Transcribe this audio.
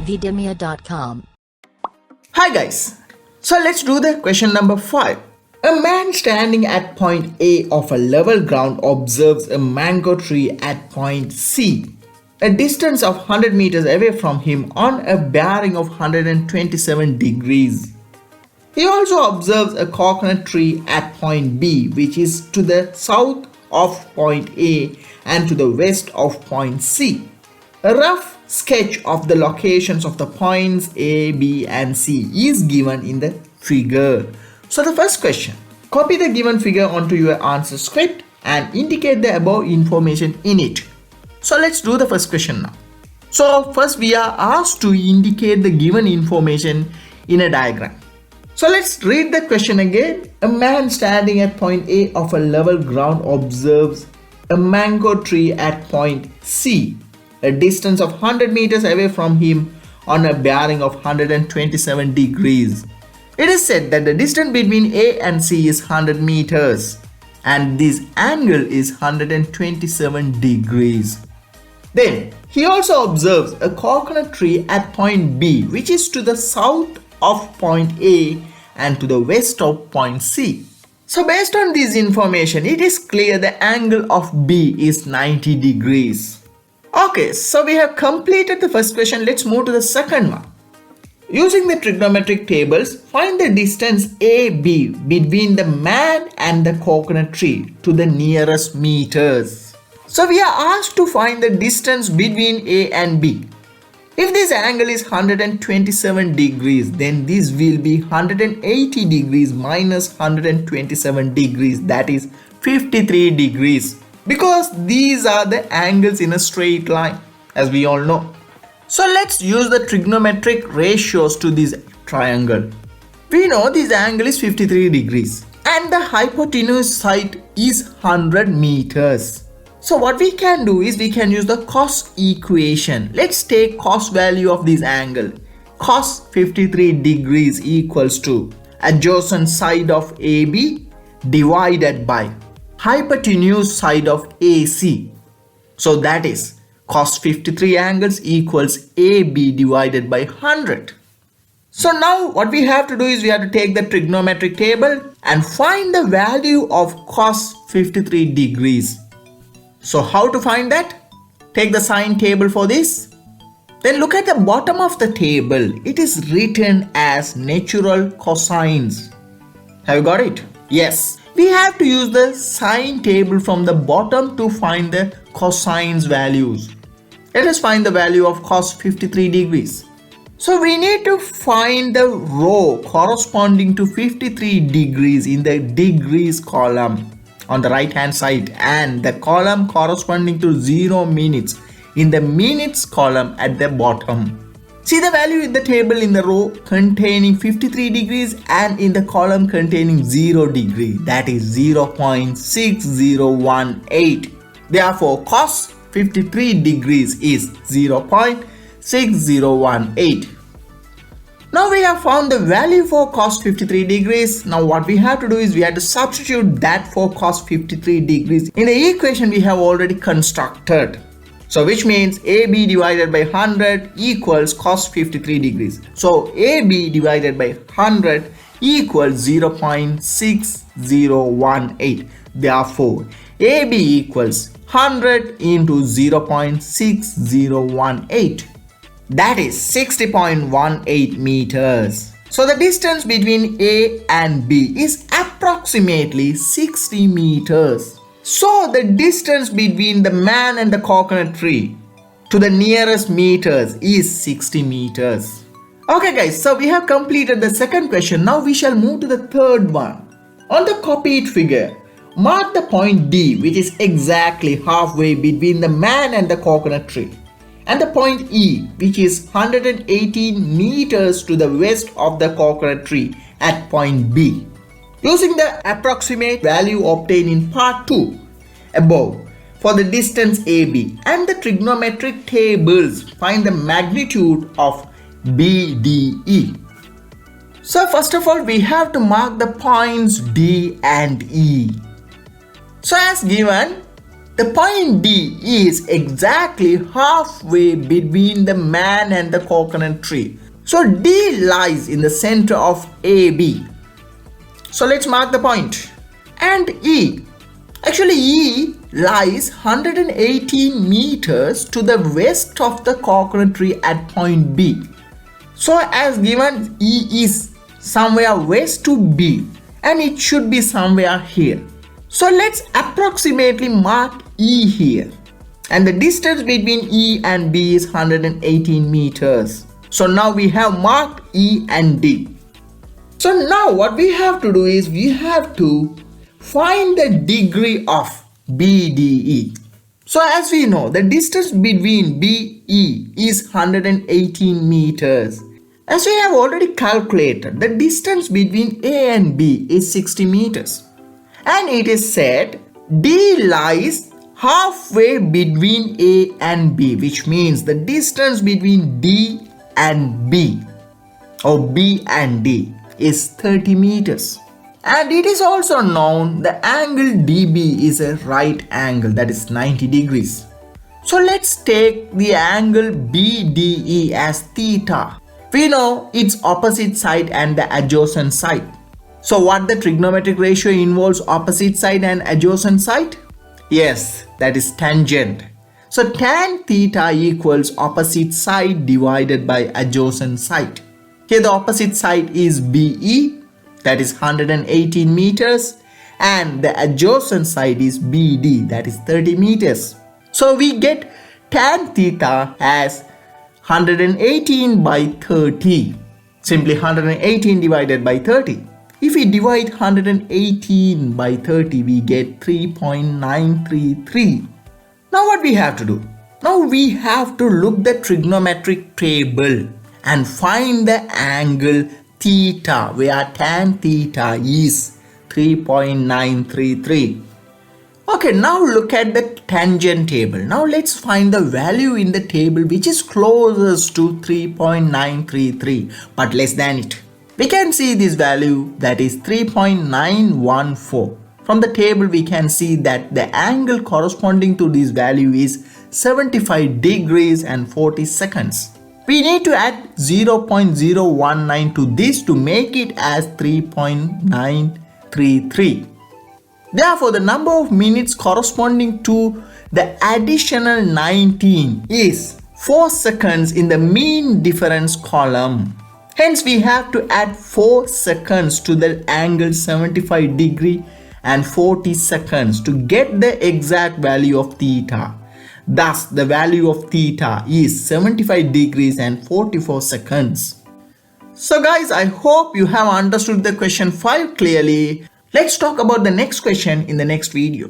Vidimia.com. Hi guys, so let's do the question number 5. A man standing at point A of a level ground observes a mango tree at point C, a distance of 100 meters away from him on a bearing of 127 degrees. He also observes a coconut tree at point B, which is to the south of point A and to the west of point C. A rough sketch of the locations of the points A, B and C is given in the figure. So the first question, copy the given figure onto your answer script and indicate the above information in it. So let's do the first question now. So first we are asked to indicate the given information in a diagram. So let's read the question again. A man standing at point A of a level ground observes a mango tree at point C, a distance of 100 meters away from him on a bearing of 127 degrees. It is said that the distance between A and C is 100 meters and this angle is 127 degrees. Then he also observes a coconut tree at point B, which is to the south of point A and to the west of point C. So based on this information, it is clear the angle of B is 90 degrees. Okay, so we have completed the first question. Let's move to the second one. Using the trigonometric tables, find the distance AB between the man and the coconut tree to the nearest meters. So we are asked to find the distance between A and B. If this angle is 127 degrees, then this will be 180 degrees minus 127 degrees, that is 53 degrees. Because these are the angles in a straight line, as we all know. So let's use the trigonometric ratios to this triangle. We know this angle is 53 degrees and the hypotenuse side is 100 meters. So what we can do is we can use the cos equation. Let's take cos value of this angle. Cos 53 degrees equals to adjacent side of AB divided by hypotenuse side of AC. So that is cos 53 angles equals AB divided by 100. So now what we have to do is we have to take the trigonometric table and find the value of cos 53 degrees. So how to find that? Take the sine table for this. Then look at the bottom of the table. It is written as natural cosines. Have you got it? Yes. We have to use the sine table from the bottom to find the cosines values. Let us find the value of cos 53 degrees. So we need to find the row corresponding to 53 degrees in the degrees column on the right hand side and the column corresponding to 0 minutes in the minutes column at the bottom. See the value in the table in the row containing 53 degrees and in the column containing 0 degree, that is 0.6018. Therefore cos 53 degrees is 0.6018. Now we have found the value for cos 53 degrees. Now what we have to do is we have to substitute that for cos 53 degrees in the equation we have already constructed. So which means AB divided by 100 equals cos 53 degrees. So AB divided by 100 equals 0.6018. Therefore AB equals 100 into 0.6018. That is 60.18 meters. So the distance between A and B is approximately 60 meters. So the distance between the man and the coconut tree to the nearest meters is 60 meters. Okay guys, so we have completed the second question. Now we shall move to the third one. On the copied figure, mark the point D, which is exactly halfway between the man and the coconut tree, and the point E, which is 118 meters to the west of the coconut tree at point B. Using the approximate value obtained in part 2 above for the distance AB and the trigonometric tables, find the magnitude of BDE. So first of all, we have to mark the points D and E. So as given, The point D is exactly halfway between the man and the coconut tree. So D lies in the center of AB. So let's mark the point. And E. Actually, E lies 118 meters to the west of the coconut tree at point B. So as given, E is somewhere west to B and it should be somewhere here. So let's approximately mark E here. And the distance between E and B is 118 meters. So now we have marked E and D. So now what we have to do is we have to find the degree of BDE. So as we know, the distance between BE is 118 meters. As we have already calculated, the distance between A and B is 60 meters. And it is said D lies halfway between A and B, which means the distance between D and B or B and D is 30 meters. And it is also known the angle DB is a right angle, that is 90 degrees. So let's take the angle BDE as theta. We know its opposite side and the adjacent side. So what the trigonometric ratio involves opposite side and adjacent side? Yes, that is tangent. So tan theta equals opposite side divided by adjacent side. Here the opposite side is BE, that is 118 meters, and the adjacent side is BD, that is 30 meters. So we get tan theta as 118 by 30. Simply 118 divided by 30. If we divide 118 by 30, we get 3.933. Now what we have to do? Now we have to look the trigonometric table and find the angle theta, where tan theta is 3.933. Okay, now look at the tangent table. Now let's find the value in the table which is closest to 3.933 but less than it. We can see this value, that is 3.914. From the table we can see that the angle corresponding to this value is 75 degrees and 40 seconds. We need to add 0.019 to this to make it as 3.933. Therefore, the number of minutes corresponding to the additional 19 is 4 seconds in the mean difference column. Hence, we have to add 4 seconds to the angle 75 degree and 40 seconds to get the exact value of theta. Thus, the value of theta is 75 degrees and 44 seconds. So guys, I hope you have understood the question 5 clearly. Let's talk about the next question in the next video.